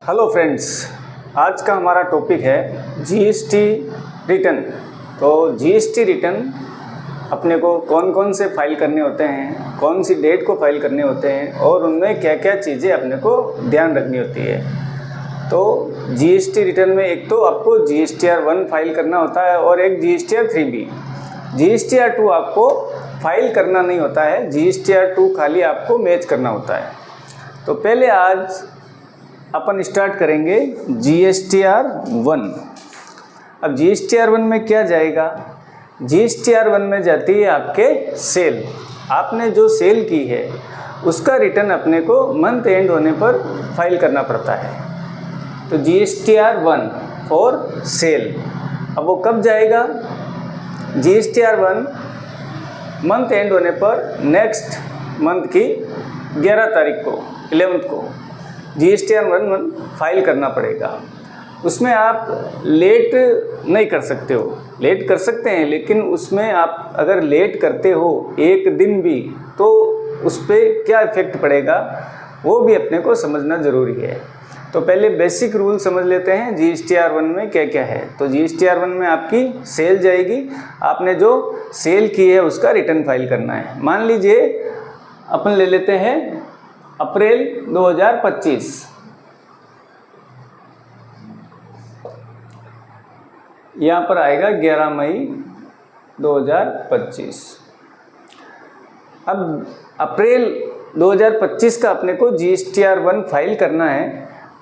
Hello friends, आज का हमारा टॉपिक है जीएसटी रिटर्न। तो जीएसटी रिटर्न अपने को कौन कौन से फाइल करने होते हैं, कौन सी डेट को फाइल करने होते हैं और उनमें क्या क्या चीज़ें अपने को ध्यान रखनी होती है। तो जीएसटी रिटर्न में एक तो आपको GSTR 1 फाइल करना होता है और एक GSTR 3B। GSTR 2 आपको फाइल करना नहीं होता है, GSTR 2 खाली आपको मैच करना होता है। तो पहले आज अपन स्टार्ट करेंगे GSTR 1। अब GSTR 1 में क्या जाएगा? GSTR 1 में जाती है आपके सेल। आपने जो सेल की है उसका रिटर्न अपने को मंथ एंड होने पर फाइल करना पड़ता है। तो GSTR 1 फॉर सेल। अब वो कब जाएगा? GSTR 1 मंथ एंड होने पर नेक्स्ट मंथ की 11 तारीख को 11th को GSTR 1 फाइल करना पड़ेगा। उसमें आप लेट नहीं कर सकते हो, लेट कर सकते हैं, लेकिन उसमें आप अगर लेट करते हो एक दिन भी तो उस पर क्या इफ़ेक्ट पड़ेगा वो भी अपने को समझना ज़रूरी है। तो पहले बेसिक रूल समझ लेते हैं GSTR 1 में क्या क्या है। तो GSTR 1 में आपकी सेल जाएगी, आपने जो सेल की है उसका रिटर्न फाइल करना है। मान लीजिए अपन ले लेते हैं अप्रैल 2025। यहाँ पर आएगा 11 मई 2025। अब अप्रैल 2025 का अपने को GSTR 1 फाइल करना है,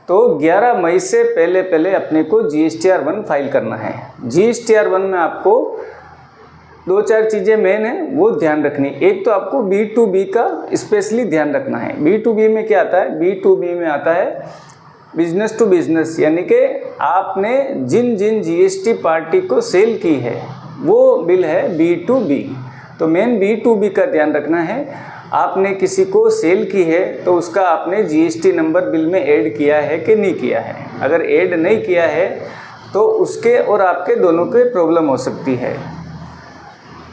तो 11 मई से पहले पहले अपने को GSTR 1 फाइल करना है। GSTR 1 में आपको दो चार चीज़ें मेन है वो ध्यान रखनी। एक तो आपको B2B का स्पेशली ध्यान रखना है। B2B में क्या आता है? B2B में आता है बिजनेस टू बिजनेस, यानी कि आपने जिन जिन GST पार्टी को सेल की है वो बिल है B2B। तो मेन B2B का ध्यान रखना है। आपने किसी को सेल की है तो उसका आपने GST नंबर बिल में ऐड किया है कि नहीं किया है। अगर ऐड नहीं किया है तो उसके और आपके दोनों के प्रॉब्लम हो सकती है।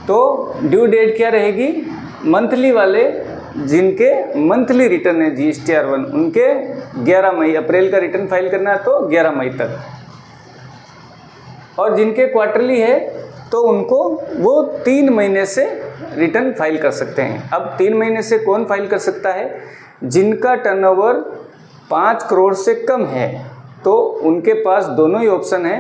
तो ड्यू डेट क्या रहेगी? मंथली वाले जिनके मंथली रिटर्न है GSTR 1 उनके 11 मई, अप्रैल का रिटर्न फाइल करना है तो 11 मई तक। और जिनके क्वार्टरली है तो उनको वो 3 महीने से रिटर्न फाइल कर सकते हैं। अब 3 महीने से कौन फाइल कर सकता है? जिनका टर्नओवर 5 करोड़ से कम है तो उनके पास दोनों ही ऑप्शन है।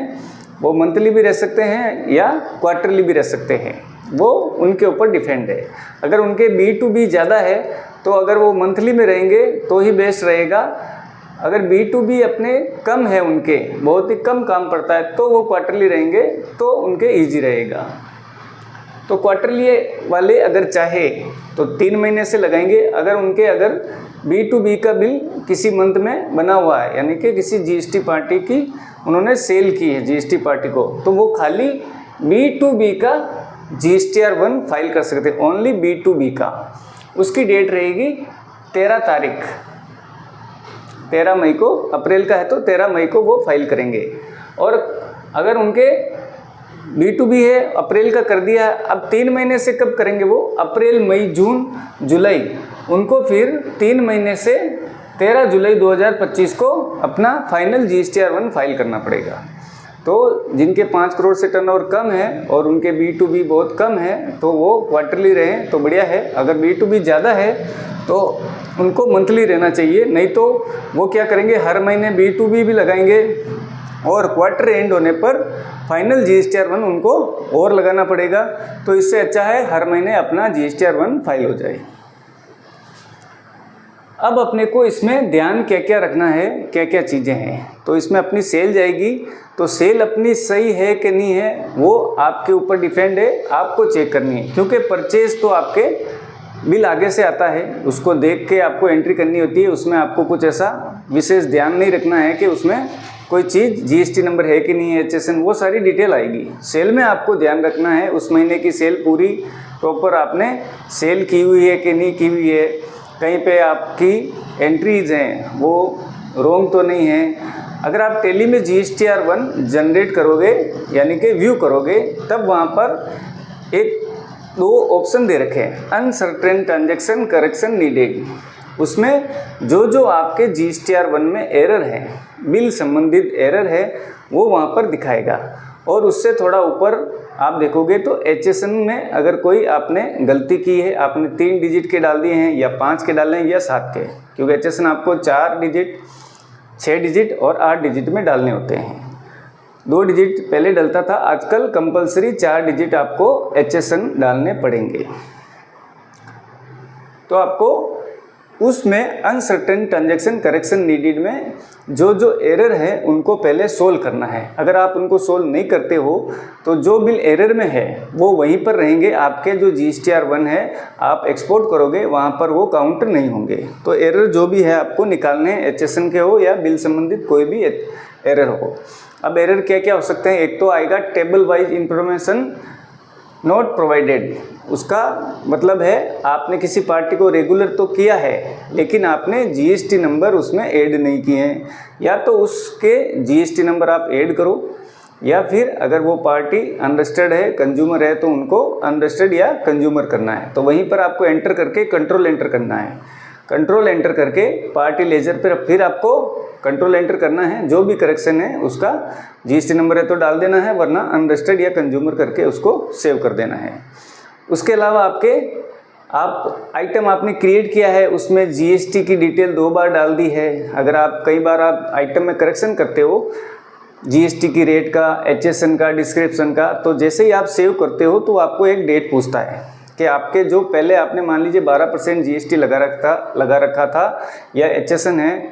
वो मंथली भी रह सकते हैं या क्वार्टरली भी रह सकते हैं, वो उनके ऊपर डिपेंड है। अगर उनके B2B ज़्यादा है तो अगर वो मंथली में रहेंगे तो ही बेस्ट रहेगा। अगर B2B अपने कम है, उनके बहुत ही कम काम पड़ता है तो वो क्वार्टरली रहेंगे तो उनके इजी रहेगा। तो क्वार्टरली वाले अगर चाहे तो 3 महीने से लगाएंगे। अगर B2B का बिल किसी मंथ में बना हुआ है, यानी कि किसी GST पार्टी की उन्होंने सेल की है GST पार्टी को, तो वो खाली B2B का GSTR 1 फाइल कर सकते हैं, ओनली B2B का। उसकी डेट रहेगी 13 तारीख, 13 मई को। अप्रैल का है तो 13 मई को वो फाइल करेंगे। और अगर उनके B2B है, अप्रैल का कर दिया, अब 3 महीने से कब करेंगे वो? अप्रैल, मई, जून, जुलाई। उनको फिर 3 महीने से 13 जुलाई 2025 को अपना फाइनल GSTR 1 फाइल करना पड़ेगा। तो जिनके 5 करोड़ से टर्नओवर कम है और उनके B2B बहुत कम है तो वो क्वार्टरली रहें तो बढ़िया है। अगर B2B ज़्यादा है तो उनको मंथली रहना चाहिए, नहीं तो वो क्या करेंगे, हर महीने B2B भी लगाएंगे और क्वार्टर एंड होने पर फाइनल GSTR 1 उनको और लगाना पड़ेगा। तो इससे अच्छा है हर महीने अपना GSTR 1 फाइल हो जाए। अब अपने को इसमें ध्यान क्या क्या रखना है, क्या क्या चीज़ें हैं। तो इसमें अपनी सेल जाएगी, तो सेल अपनी सही है कि नहीं है वो आपके ऊपर डिपेंड है, आपको चेक करनी है। क्योंकि परचेज तो आपके बिल आगे से आता है, उसको देख के आपको एंट्री करनी होती है। उसमें आपको कुछ ऐसा विशेष ध्यान नहीं रखना है कि उसमें कोई चीज़ GST नंबर है कि नहीं है, HSN, वो सारी डिटेल आएगी। सेल में आपको ध्यान रखना है उस महीने की सेल पूरी प्रॉपर आपने सेल की हुई है कि नहीं की हुई है, कहीं पे आपकी एंट्रीज हैं वो रोंग तो नहीं है। अगर आप टेली में GSTR 1 जनरेट करोगे यानी कि व्यू करोगे तब वहाँ पर एक 2 ऑप्शन दे रखे हैं, अनसर्टेन ट्रांजैक्शन करेक्शन नीडेड। उसमें जो जो आपके GSTR 1 में एरर है, बिल संबंधित एरर है, वो वहाँ पर दिखाएगा। और उससे थोड़ा ऊपर आप देखोगे तो HSN में अगर कोई आपने गलती की है, आपने 3 डिजिट के डाल दिए हैं या 5 के डाले हैं या 7 के, क्योंकि HSN आपको 4 डिजिट, 6 डिजिट और 8 डिजिट में डालने होते हैं। 2 डिजिट पहले डलता था, आजकल कंपलसरी 4 डिजिट आपको HSN डालने पड़ेंगे। तो आपको उसमें अनसर्टेन ट्रांजैक्शन करेक्शन नीडेड में जो जो एरर है उनको पहले सोल्व करना है। अगर आप उनको सोल्व नहीं करते हो तो जो बिल एरर में है वो वहीं पर रहेंगे, आपके जो GSTR 1 है आप एक्सपोर्ट करोगे वहाँ पर वो काउंट नहीं होंगे। तो एरर जो भी है आपको निकालने हैं, HSN के हो या बिल संबंधित कोई भी एरर हो। अब एरर क्या क्या हो सकते हैं, एक तो आएगा table wise information not provided. उसका मतलब है आपने किसी पार्टी को रेगुलर तो किया है लेकिन आपने GST नंबर उसमें ऐड नहीं किए हैं, या तो उसके GST नंबर आप ऐड करो, या फिर अगर वो पार्टी अनरजिस्टर्ड है, कंज्यूमर है, तो उनको अनरजिस्टर्ड या कंज्यूमर करना है। तो वहीं पर आपको एंटर करके कंट्रोल एंटर करना है। कंट्रोल एंटर करके पार्टी लेजर पर फिर आपको कंट्रोल एंटर करना है, जो भी करेक्शन है उसका GST नंबर है तो डाल देना है, वरना अनरजिस्टर्ड या कंज्यूमर करके उसको सेव कर देना है। उसके अलावा आप आइटम आपने क्रिएट किया है उसमें GST की डिटेल 2 बार डाल दी है। अगर आप कई बार आप आइटम में करेक्शन करते हो GST की रेट का, HSN का, डिस्क्रिप्शन का, तो जैसे ही आप सेव करते हो तो आपको एक डेट पूछता है कि आपके जो पहले आपने मान लीजिए 12% GST लगा रखा था या HSN है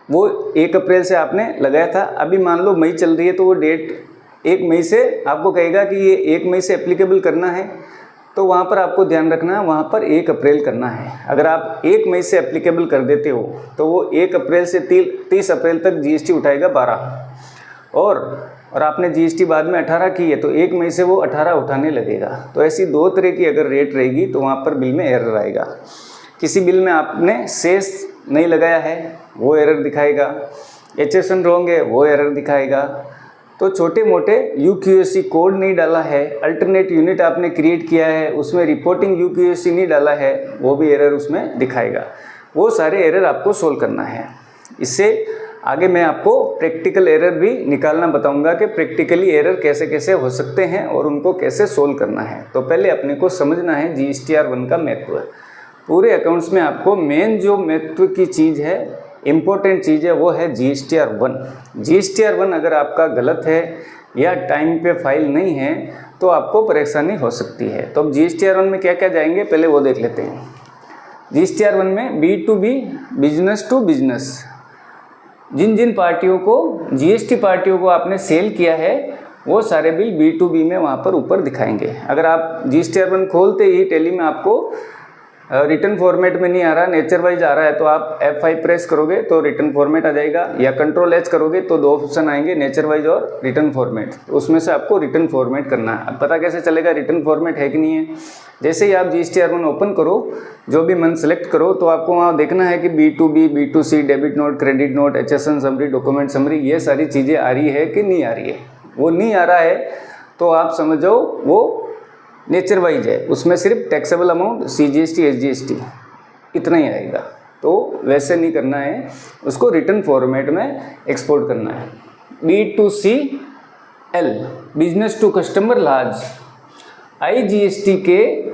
वो 1 अप्रैल से आपने लगाया था, अभी मान लो मई चल रही है तो वो डेट 1 मई से आपको कहेगा कि ये 1 मई से एप्लीकेबल करना है, तो वहाँ पर आपको ध्यान रखना है वहाँ पर 1 अप्रैल करना है। अगर आप 1 मई से एप्लीकेबल कर देते हो तो वो 1 अप्रैल से 30 अप्रैल तक GST उठाएगा 12, और आपने GST बाद में 18 की है तो 1 मई से वो 18 उठाने लगेगा। तो ऐसी 2 तरह की अगर रेट रहेगी तो वहाँ पर बिल में एरर आएगा। किसी बिल में आपने शेष नहीं लगाया है वो एरर दिखाएगा, HSN रॉन्ग है वो एरर दिखाएगा। तो छोटे मोटे UQSC कोड नहीं डाला है, अल्टरनेट यूनिट आपने क्रिएट किया है उसमें रिपोर्टिंग UQSC नहीं डाला है, वो भी एरर उसमें दिखाएगा। वो सारे एरर आपको सोल्व करना है। इससे आगे मैं आपको प्रैक्टिकल एरर भी निकालना बताऊंगा कि प्रैक्टिकली एरर कैसे कैसे हो सकते हैं और उनको कैसे सोल्व करना है। तो पहले अपने को समझना है GSTR 1 का महत्व। पूरे अकाउंट्स में आपको मेन जो महत्व की चीज़ है, इम्पोर्टेंट चीज़ है, वो है GSTR 1। GSTR 1 अगर आपका गलत है या टाइम पे फाइल नहीं है तो आपको परेशानी हो सकती है। तो अब GSTR 1 में क्या क्या जाएंगे पहले वो देख लेते हैं। GSTR 1 में B2B, बिजनेस टू बिजनेस, जिन जिन पार्टियों को GST पार्टियों को आपने सेल किया है वो सारे बिल B2B में वहाँ पर ऊपर दिखाएंगे। अगर आप GSTR 1 खोलते ही टैली में आपको रिटर्न फॉर्मेट में नहीं आ रहा, नेचर वाइज आ रहा है, तो आप F5 प्रेस करोगे तो रिटर्न फॉर्मेट आ जाएगा, या कंट्रोल H करोगे तो 2 ऑप्शन आएंगे, नेचर वाइज और रिटर्न फॉर्मेट। उसमें से आपको रिटर्न फॉर्मेट करना है। अब पता कैसे चलेगा रिटर्न फॉर्मेट है कि नहीं है? जैसे ही आप GSTR 1 ओपन करो, जो भी मंथ सेलेक्ट करो, तो आपको वहाँ देखना है कि B2B, B2C, debit note, credit note, HSN summary, document summary, ये सारी चीज़ें आ रही है कि नहीं आ रही है। वो नहीं आ रहा है तो आप समझो वो नेचर वाइज है, उसमें सिर्फ टैक्सेबल अमाउंट CGST, SGST इतना ही आएगा। तो वैसे नहीं करना है, उसको रिटर्न फॉर्मेट में एक्सपोर्ट करना है। B2CL, business to customer large, IGST के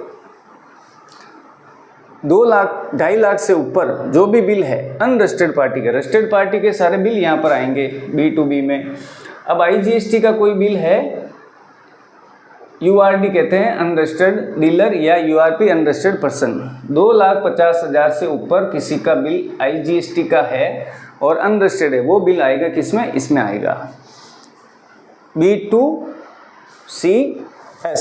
2 लाख 2.5 लाख से ऊपर जो भी बिल है अनरजिस्टर्ड पार्टी के, रजिस्टर्ड पार्टी के सारे बिल यहाँ पर आएंगे B2B में। अब IGST का कोई बिल है, URD कहते हैं अनरजिस्टर्ड डीलर या URP अनरजिस्टर्ड पर्सन, 2,50,000 से ऊपर किसी का बिल IGST का है और अनरजिस्टर्ड है, वो बिल आएगा किसमें? इसमें आएगा B2CS,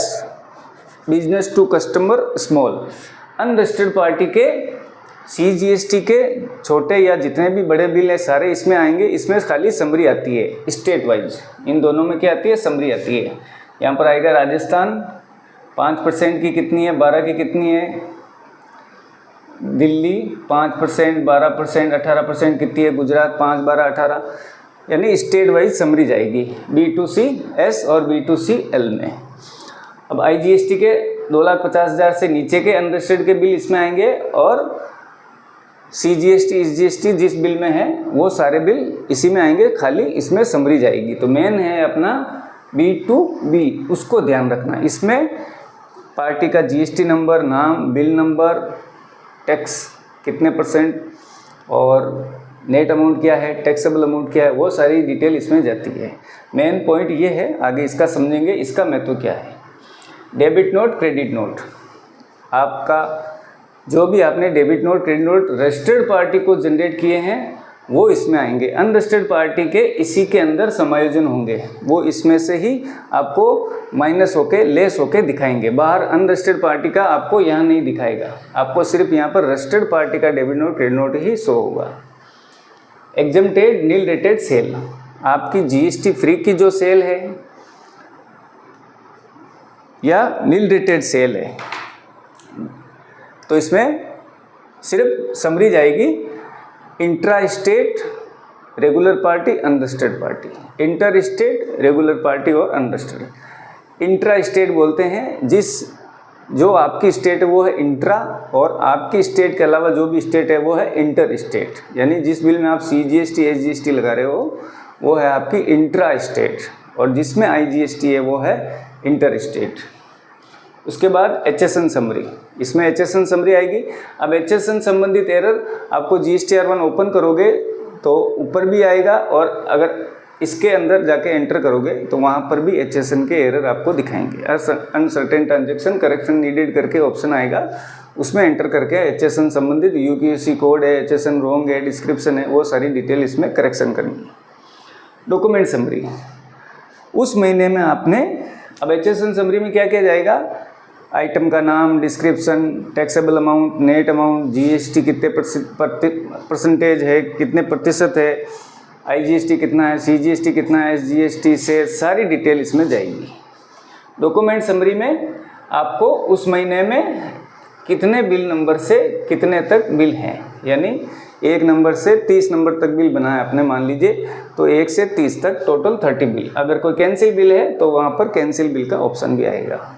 business to customer small. Unregistered party के CGST के छोटे या जितने भी बड़े बिल हैं सारे इसमें आएंगे। इसमें खाली समरी आती है स्टेट वाइज, इन दोनों में क्या आती है? समरी आती है। यहाँ पर आएगा राजस्थान 5% की कितनी है, 12 की कितनी है, दिल्ली 5%, 12%, 18% कितनी है, गुजरात 5, 12, 18, यानी स्टेट वाइज समरी जाएगी B2CS और B2CL में। अब IGST के 2,50,000 से नीचे के अनरजिस्टर्ड के बिल इसमें आएंगे और CGST SGST जिस बिल में है वो सारे बिल इसी में आएंगे, खाली इसमें समरी जाएगी। तो मेन है अपना B2B, उसको ध्यान रखना। इसमें पार्टी का GST नंबर, नाम, बिल नंबर, टैक्स कितने % और नेट अमाउंट क्या है, टैक्सेबल अमाउंट क्या है, वो सारी डिटेल इसमें जाती है। मेन पॉइंट ये है, आगे इसका समझेंगे इसका महत्व क्या है। डेबिट नोट, क्रेडिट नोट, आपका जो भी आपने debit note credit note registered party को जनरेट किए हैं वो इसमें आएंगे। अनरजिस्टर्ड पार्टी के इसी के अंदर समायोजन होंगे, वो इसमें से ही आपको माइनस होके लेस होके दिखाएंगे। बाहर अनरजिस्टर्ड पार्टी का आपको यहाँ नहीं दिखाएगा, आपको सिर्फ यहाँ पर रजिस्टर्ड पार्टी का डेबिट नोट क्रेडिट नोट ही शो होगा। एग्जम्प्टेड नील रेटेड सेल, आपकी GST फ्री की जो सेल है या नील रेटेड सेल है, तो इसमें सिर्फ समरी जाएगी intra state, regular party, unregistered party. Inter state, regular party और अनरजिस्टर्ड। इंट्रा स्टेट बोलते हैं जो आपकी स्टेट है वो है इंट्रा, और आपकी स्टेट के अलावा जो भी स्टेट है वो है इंटर स्टेट। यानी जिस बिल में आप CGST SGST लगा रहे हो वो है आपकी इंट्रा स्टेट, और जिसमें IGST है वो है इंटर स्टेट। उसके बाद HSN समरी, इसमें HSN समरी आएगी। अब HSN संबंधित एरर आपको GSTR1 ओपन करोगे तो ऊपर भी आएगा, और अगर इसके अंदर जाके एंटर करोगे तो वहाँ पर भी HSN के एरर आपको दिखाएंगे। अनसर्टेन ट्रांजेक्शन करेक्शन नीडेड करके ऑप्शन आएगा, उसमें एंटर करके HSN संबंधित UQC कोड है, HSN रॉन्ग है, डिस्क्रिप्शन है, वो सारी डिटेल इसमें करेक्शन करनी है। डॉक्यूमेंट समरी, उस महीने में आपने, अब HSN समरी में क्या किया जाएगा, आइटम का नाम, description, taxable amount, net amount, GST कितने % है, कितने प्रतिशत है, IGST कितना है, CGST कितना है, SGST से सारी डिटेल इसमें जाएगी। डॉक्यूमेंट समरी में आपको उस महीने में कितने बिल नंबर से कितने तक बिल हैं, यानी 1 नंबर से 30 नंबर तक बिल बना है आपने, मान लीजिए, तो 1 से 30 तक टोटल 30 बिल। अगर कोई कैंसिल बिल है तो वहाँ पर कैंसिल बिल का ऑप्शन भी आएगा।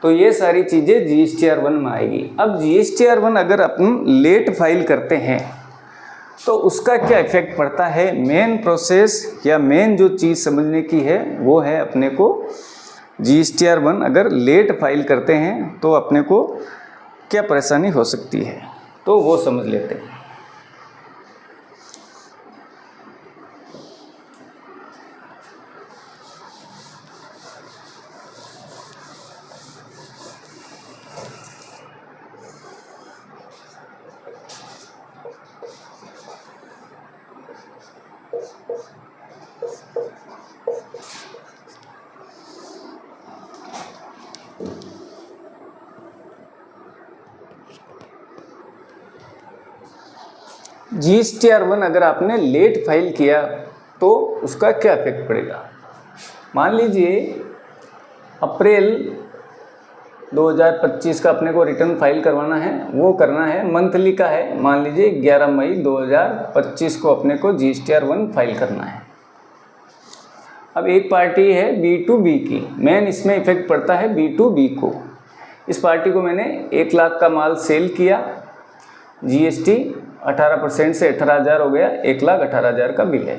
तो ये सारी चीज़ें GSTR1 में आएगी। अब GSTR1 अगर अपन लेट फाइल करते हैं तो उसका क्या इफेक्ट पड़ता है, मेन प्रोसेस या मेन जो चीज़ समझने की है वो है अपने को GSTR1 अगर लेट फाइल करते हैं तो अपने को क्या परेशानी हो सकती है, तो वो समझ लेते हैं। GSTR1 अगर आपने लेट फाइल किया तो उसका क्या इफेक्ट पड़ेगा। मान लीजिए अप्रैल 2025 का अपने को रिटर्न फाइल करवाना है, वो करना है मंथली का है, मान लीजिए 11 मई 2025 को अपने को GSTR1 फाइल करना है। अब एक पार्टी है B2B की, मेन इसमें इफेक्ट पड़ता है B2B को। इस पार्टी को मैंने 1 लाख का माल सेल किया, GST 18% से 18,000 हो गया, 1,18,000 का बिल है,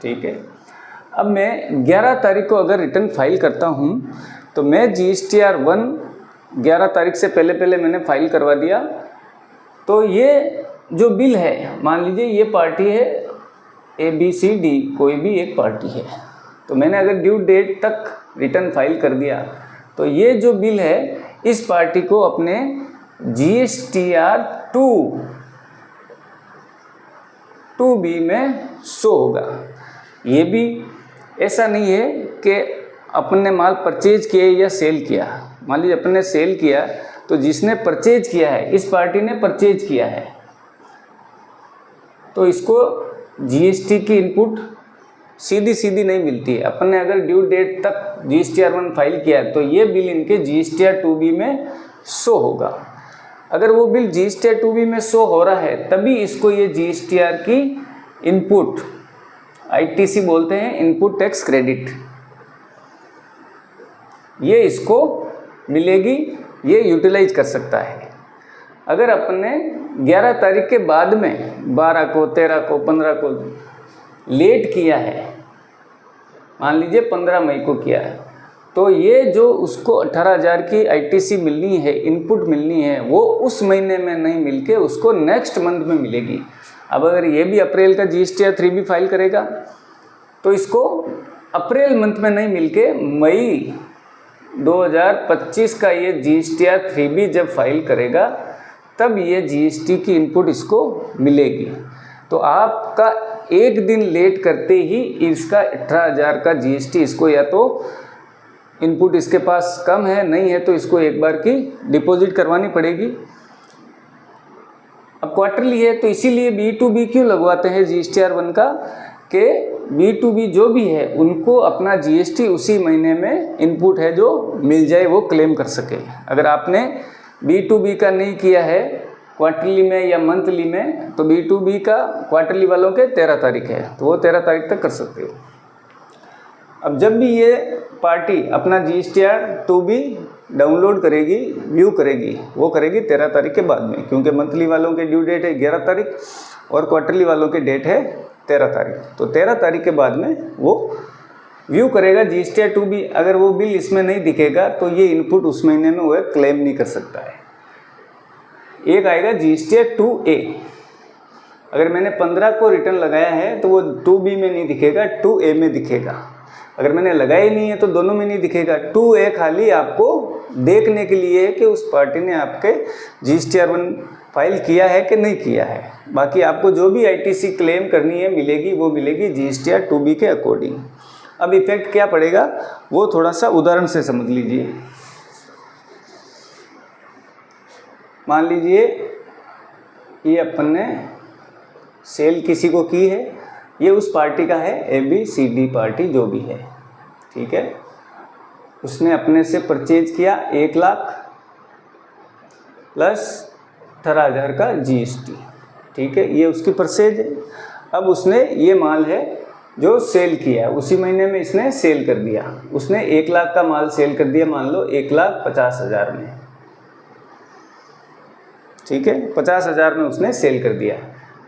ठीक है। अब मैं 11 तारीख को अगर रिटर्न फाइल करता हूँ तो मैं GSTR1 11 तारीख से पहले मैंने फाइल करवा दिया, तो ये जो बिल है, मान लीजिए ये पार्टी है ABCD, कोई भी एक पार्टी है, तो मैंने अगर ड्यू डेट तक रिटर्न फाइल कर दिया तो ये जो बिल है इस पार्टी को अपने GSTR2B में शो होगा। ये भी ऐसा नहीं है कि अपन ने माल परचेज किया या सेल किया। मान लीजिए अपन ने सेल किया तो जिसने परचेज किया है, इस पार्टी ने परचेज किया है, तो इसको GST की इनपुट सीधी नहीं मिलती है। अपन ने अगर ड्यू डेट तक GSTR1 फाइल किया है तो ये बिल इनके GSTR2B में शो होगा। अगर वो बिल GSTR2B में शो हो रहा है तभी इसको ये GSTR की इनपुट, ITC बोलते हैं, इनपुट टैक्स क्रेडिट, ये इसको मिलेगी, ये यूटिलाइज कर सकता है। अगर अपने 11 तारीख के बाद में 12 को, 13 को, 15 को लेट किया है, मान लीजिए 15 मई को किया है, तो ये जो उसको 18,000 की ITC मिलनी है, इनपुट मिलनी है, वो उस महीने में नहीं मिलके उसको नेक्स्ट मंथ में मिलेगी। अब अगर ये भी अप्रैल का GSTR 3B फाइल करेगा तो इसको अप्रैल मंथ में नहीं मिलके मई 2025 का ये GSTR 3B जब फाइल करेगा तब ये GST की इनपुट इसको मिलेगी। तो आपका एक दिन लेट करते ही इसका 18,000 का GST इसको, या तो इनपुट इसके पास कम है, नहीं है तो इसको एक बार की डिपॉजिट करवानी पड़ेगी। अब क्वार्टरली है तो इसीलिए B2B क्यों लगवाते हैं GSTR 1 का, कि B2B जो भी है उनको अपना GST उसी महीने में इनपुट है जो मिल जाए वो क्लेम कर सके। अगर आपने B2B का नहीं किया है क्वार्टरली में या मंथली में, तो B2B का क्वार्टरली वालों के 13 तारीख है, तो वो 13 तारीख तक कर सकते हो। अब जब भी ये पार्टी अपना GSTR 2B डाउनलोड करेगी, व्यू करेगी, वो करेगी 13 तारीख के बाद में, क्योंकि मंथली वालों के ड्यू डेट है 11 तारीख और क्वार्टरली वालों के डेट है 13 तारीख। तो 13 तारीख के बाद में वो व्यू करेगा GSTR 2B। अगर वो बिल इसमें नहीं दिखेगा तो ये इनपुट उस महीने में वो क्लेम नहीं कर सकता है। एक आएगा GSTR 2A, अगर मैंने 15 को रिटर्न लगाया है तो वो 2B में नहीं दिखेगा, 2A में दिखेगा। अगर मैंने लगाया ही नहीं है तो दोनों में नहीं दिखेगा। 2A खाली आपको देखने के लिए है कि उस पार्टी ने आपके GSTR 1 फाइल किया है कि नहीं किया है। बाकी आपको जो भी ITC क्लेम करनी है मिलेगी, वो मिलेगी GSTR 2B के अकॉर्डिंग। अब इफेक्ट क्या पड़ेगा वो थोड़ा सा उदाहरण से समझ लीजिए। मान लीजिए ये अपन ने सेल किसी को की है, ये उस पार्टी का है, ABCD पार्टी जो भी है, ठीक है। उसने अपने से परचेज किया 1 लाख प्लस 18,000 का GST, ठीक है, ये उसकी परचेज है। अब उसने ये माल है जो सेल किया है, उसी महीने में इसने सेल कर दिया। उसने 1 लाख का माल सेल कर दिया, मान लो 1,50,000 में, ठीक है, 50,000 में उसने सेल कर दिया,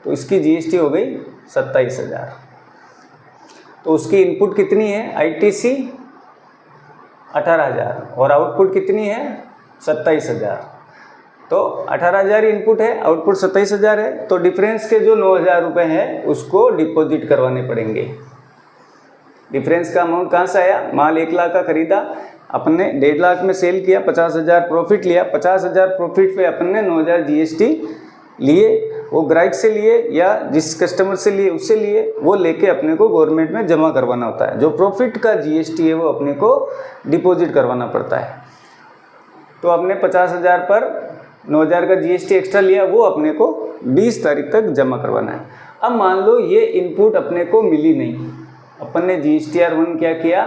तो इसकी GST हो गई 27,000। तो उसकी इनपुट कितनी है ITC 18,000 और आउटपुट कितनी है 27,000। तो 18,000 इनपुट है, आउटपुट 27,000 है, तो डिफरेंस के जो 9,000 रुपये हैं उसको डिपॉजिट करवाने पड़ेंगे। डिफरेंस का अमाउंट कहाँ से आया, माल 1 लाख का खरीदा, अपन ने 1.5 लाख में सेल किया, 50,000 प्रॉफिट लिया, 50,000 प्रॉफिट पे अपन ने 9,000 GST लिए, वो ग्राहक से लिए या जिस कस्टमर से लिए उससे लिए, वो लेके अपने को गवर्नमेंट में जमा करवाना होता है। जो प्रॉफिट का GST है वो अपने को डिपॉजिट करवाना पड़ता है। तो आपने 50,000 पर 9,000 का GST एक्स्ट्रा लिया, वो अपने को 20 तारीख तक जमा करवाना है। अब मान लो ये इनपुट अपने को मिली नहीं, अपन ने GSTR 1 क्या किया,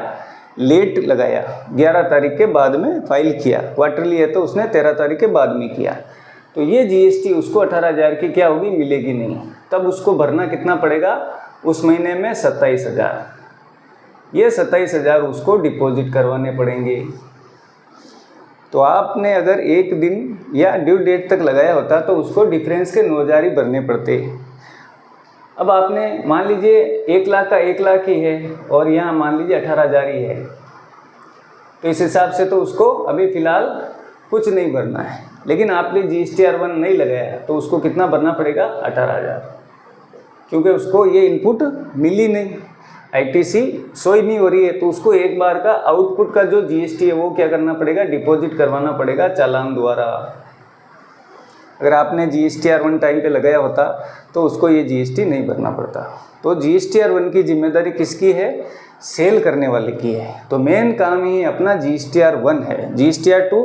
लेट लगाया, 11 तारीख के बाद में फाइल किया, क्वार्टरली है तो उसने 13 तारीख के बाद में किया, तो ये GST उसको 18,000 की क्या होगी, मिलेगी नहीं। तब उसको भरना कितना पड़ेगा उस महीने में 27,000। ये 27,000 उसको डिपॉजिट करवाने पड़ेंगे। तो आपने अगर एक दिन या ड्यू डेट तक लगाया होता तो उसको डिफरेंस के 9,000 ही भरने पड़ते। अब आपने मान लीजिए 1 लाख का 1 लाख ही है और यहाँ मान लीजिए 18,000 ही है, तो इस हिसाब से तो उसको अभी फ़िलहाल कुछ नहीं भरना है। लेकिन आपने GSTR 1 नहीं लगाया तो उसको कितना भरना पड़ेगा, 18,000, क्योंकि उसको ये इनपुट मिली नहीं, ITC शो ही नहीं हो रही है, तो उसको एक बार का आउटपुट का जो GST है वो क्या करना पड़ेगा, डिपॉजिट करवाना पड़ेगा चालान द्वारा। अगर आपने GSTR 1 टाइम पे लगाया होता तो उसको ये GST नहीं भरना पड़ता। तो GSTR 1 की जिम्मेदारी किसकी है, सेल करने वाले की है। तो मेन काम ही अपना GSTR 1 है। GSTR 2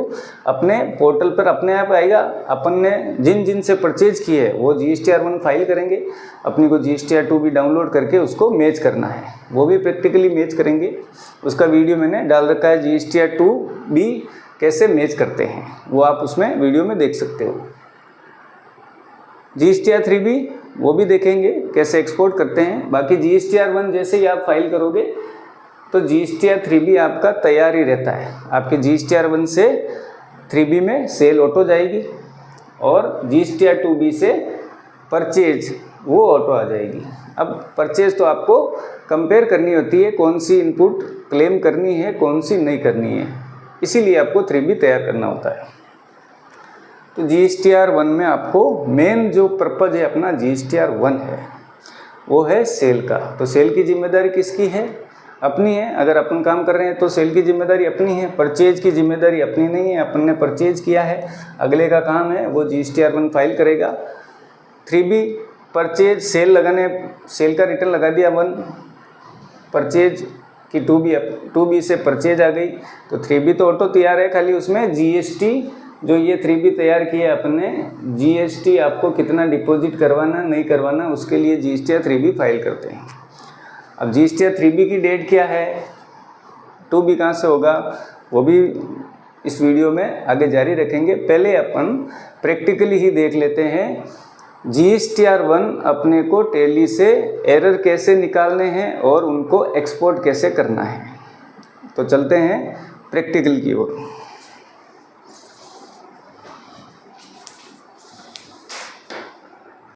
अपने पोर्टल पर अपने आप आएगा, अपन ने जिन जिन से परचेज की है वो GSTR 1 फाइल करेंगे, अपनी को GSTR 2 भी डाउनलोड करके उसको मैच करना है, वो भी प्रैक्टिकली मैच करेंगे। उसका वीडियो मैंने डाल रखा है, GSTR 2 भी कैसे मैच करते हैं वो आप उसमें वीडियो में देख सकते हो। GSTR 3B वो भी देखेंगे कैसे एक्सपोर्ट करते हैं। बाकी GSTR 1 जैसे ही आप फाइल करोगे तो GSTR 3B आपका तैयार ही रहता है। आपके GSTR 1 से 3B में सेल ऑटो जाएगी। और GSTR2B से परचेज वो ऑटो आ जाएगी। अब परचेज तो आपको कंपेयर करनी होती है, कौन सी इनपुट क्लेम करनी है, कौन सी नहीं करनी है, इसीलिए आपको 3B तैयार करना होता है। तो GSTR1 में आपको मेन जो पर्पज़ है अपना GSTR1 है वो है सेल का। तो सेल की जिम्मेदारी किसकी है? अपनी है। अगर अपन काम कर रहे हैं तो सेल की जिम्मेदारी अपनी है, परचेज की जिम्मेदारी अपनी नहीं है। अपन ने परचेज किया है, अगले का काम है वो GSTR1 फाइल करेगा। 3B परचेज सेल लगाने, सेल का रिटर्न लगा दिया 1, परचेज की 2B से परचेज आ गई, तो 3B तो ऑटो तैयार है, खाली उसमें GST जो ये 3B तैयार किया अपन ने, GST आपको कितना डिपॉजिट करवाना नहीं करवाना उसके लिए GSTR3B फाइल करते हैं। अब GSTR3B की डेट क्या है, 2B कहाँ से होगा, वो भी इस वीडियो में आगे जारी रखेंगे। पहले अपन प्रैक्टिकली ही देख लेते हैं GSTR1 अपने को टैली से एरर कैसे निकालने हैं और उनको एक्सपोर्ट कैसे करना है। तो चलते हैं प्रैक्टिकल की ओर।